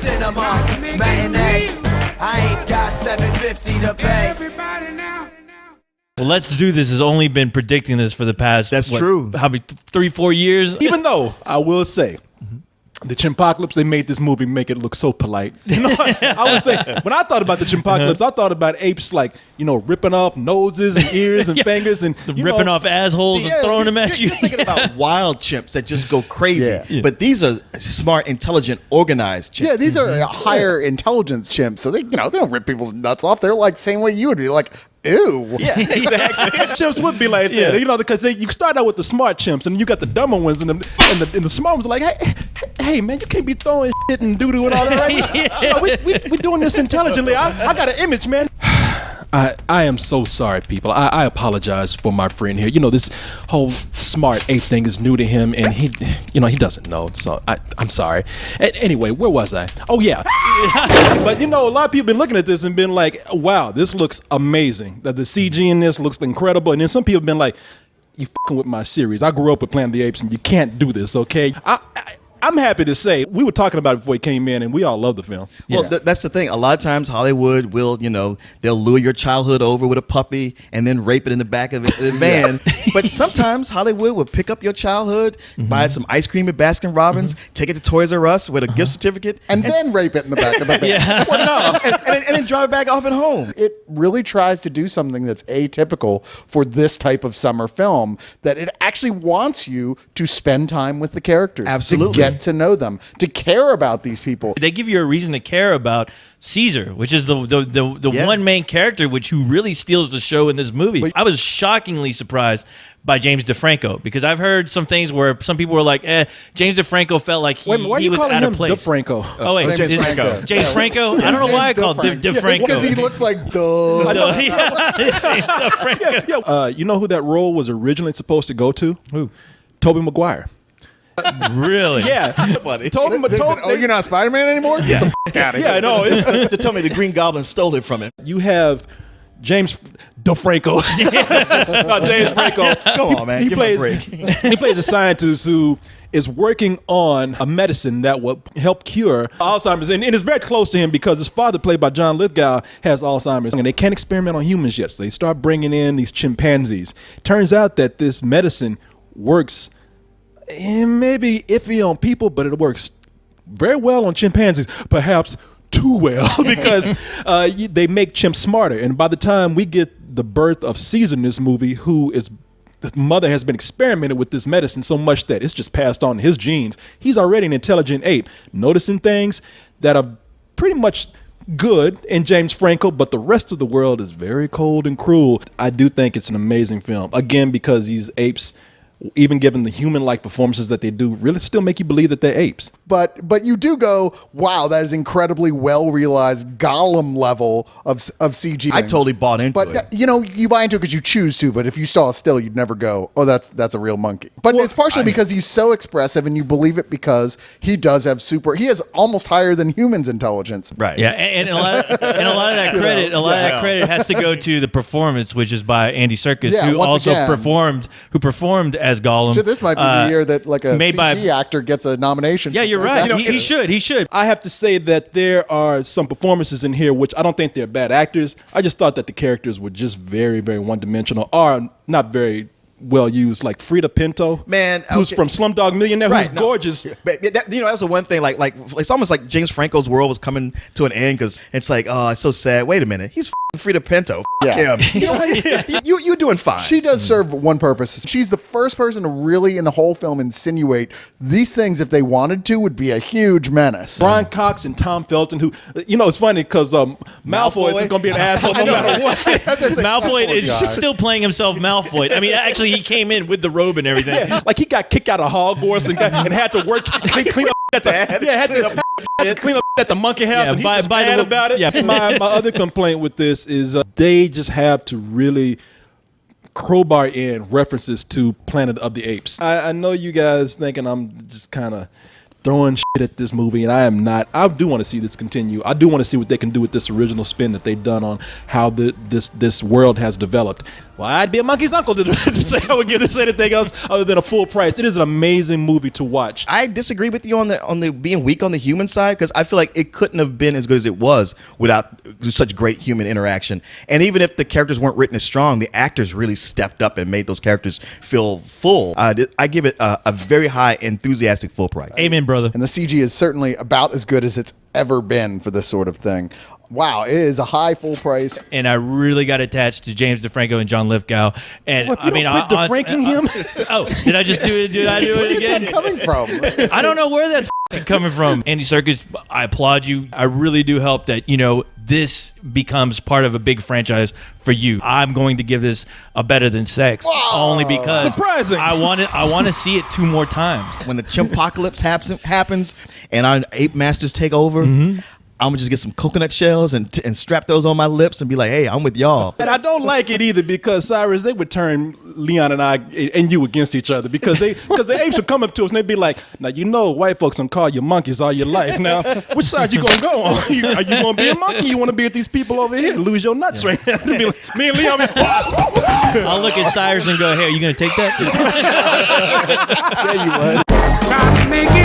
cinema matinee. I ain't got $7.50 to pay. Well, Let's Do This has only been predicting this for the past, true. How many, 3-4 years? Even though I will say, the Chimpocalypse, they made this movie make it look so polite. You know, I was thinking, when I thought about the Chimpocalypse, I thought about apes like, you know, ripping off noses and ears and fingers and ripping off assholes and throwing them at you. You're thinking about wild chimps that just go crazy. Yeah. But these are smart, intelligent, organized chimps. Yeah, these are higher intelligence chimps, so they don't rip people's nuts off. They're like same way you would be like, ew. Yeah, exactly. Chimps would be like that, you know, because you start out with the smart chimps and you got the dumber ones and the smart ones are like, hey man, you can't be throwing shit and doo-doo and all that, right? You know, we doing this intelligently. I got an image, man. I am so sorry, people. I apologize for my friend here. You know, this whole smart ape thing is new to him, and he doesn't know. So I'm sorry. Anyway, where was I? Oh yeah. But you know, a lot of people been looking at this and been like, "Wow, this looks amazing. That the CG in this looks incredible." And then some people have been like, "You fucking with my series. I grew up with Planet of the Apes, and you can't do this, okay?" I'm happy to say we were talking about it before he came in, and we all love the film. Well, that's the thing. A lot of times Hollywood will, they'll lure your childhood over with a puppy and then rape it in the back of the van. But sometimes Hollywood will pick up your childhood, buy some ice cream at Baskin Robbins, take it to Toys R Us with a gift certificate, and then rape it in the back of the van. Well, no, and then drive it back off at home. It really tries to do something that's atypical for this type of summer film, that it actually wants you to spend time with the characters. Absolutely. To get to know them, to care about these people. They give you a reason to care about Caesar, which is the one main character who really steals the show in this movie. I was shockingly surprised by James DeFranco, because I've heard some things where some people were like, James DeFranco felt like he was out of place. DeFranco? Oh wait, James Franco. James Franco? I don't know why I called DeFranco. Because he looks like DeFranco. You know who that role was originally supposed to go to? Who? Tobey Maguire. Really? Yeah. Funny. You're not Spider-Man anymore? Yeah. Yeah, I know. They told me the Green Goblin stole it from him. You have James DeFranco. James Franco. Come on, man. He Give me a plays. break. He plays a scientist who is working on a medicine that will help cure Alzheimer's, and it's very close to him because his father, played by John Lithgow, has Alzheimer's, and they can't experiment on humans yet. So they start bringing in these chimpanzees. Turns out that this medicine works. It may be iffy on people, but it works very well on chimpanzees, perhaps too well, because they make chimps smarter. And by the time we get the birth of Caesar in this movie, his mother has been experimenting with this medicine so much that it's just passed on his genes. He's already an intelligent ape, noticing things that are pretty much good in James Franco, but the rest of the world is very cold and cruel. I do think it's an amazing film, again, because these apes, even given the human-like performances that they do, really still make you believe that they're apes. But you do go, wow, that is incredibly well-realized Gollum level of CG. I totally bought into it. But, you buy into it because you choose to, but if you saw a still, you'd never go, oh, that's a real monkey. But it's partially because he's so expressive, and you believe it because he does have he has almost higher than humans' intelligence. Right. Yeah, and a lot of that credit, that credit has to go to the performance, which is by Andy Serkis, who also performed as Gollum. Shit, this might be the year that like a made CG actor gets a nomination. Yeah, you're right. He should. I have to say that there are some performances in here which I don't think they're bad actors. I just thought that the characters were just very, very one-dimensional, or not very well used, like Frida Pinto, who's from Slumdog Millionaire, who's gorgeous. But that was the one thing. Like it's almost like James Franco's world was coming to an end because it's like, oh, it's so sad. Wait a minute, he's Frida Pinto. Him. You're doing fine. She does serve one purpose. She's the first person to really, in the whole film, insinuate these things, if they wanted to, would be a huge menace. Brian Cox and Tom Felton, who, it's funny because Malfoy is going to be an asshole no matter what. Malfoy is still playing himself Malfoy. I mean, actually, he came in with the robe and everything. Yeah, like he got kicked out of Hogwarts and had to work clean up at the clean up at the monkey house, and he was mad about it. Yeah. My other complaint with this is they just have to really crowbar in references to Planet of the Apes. I know you guys thinking I'm just kind of throwing at this movie, and I am not. I do want to see this continue. I do want to see what they can do with this original spin that they've done on how this world has developed. Well, I'd be a monkey's uncle to say I would give this anything else other than a full price. It is an amazing movie to watch. I disagree with you on the being weak on the human side, because I feel like it couldn't have been as good as it was without such great human interaction. And even if the characters weren't written as strong, the actors really stepped up and made those characters feel full. I give it a very high enthusiastic full price. Amen, brother. And the CG is certainly about as good as it's ever been for this sort of thing. Wow, it is a high full price. And I really got attached to James DeFranco and John Lithgow. And Well, if you don't quit DeFranking him. Oh, did I just do it? Did I do it again? Coming from I don't know where that's coming from. Andy Serkis, I applaud you. I really do hope that, this becomes part of a big franchise for you. I'm going to give this a better than sex, only because Surprising. I want to see it 2 more times. When the chimpocalypse happens and our ape masters take over, I'm gonna just get some coconut shells and strap those on my lips and be like, hey, I'm with y'all. And I don't like it either because, Cyrus, they would turn Leon and I and you against each other because the apes would come up to us and they'd be like, now, white folks gonna call you monkeys all your life. Now, which side you gonna go on? Are you gonna be a monkey? You want to be with these people over here and lose your nuts right now? Be like, me and Leon be I'll look at Cyrus and go, hey, are you going to take that? yeah, you would. Trying to make it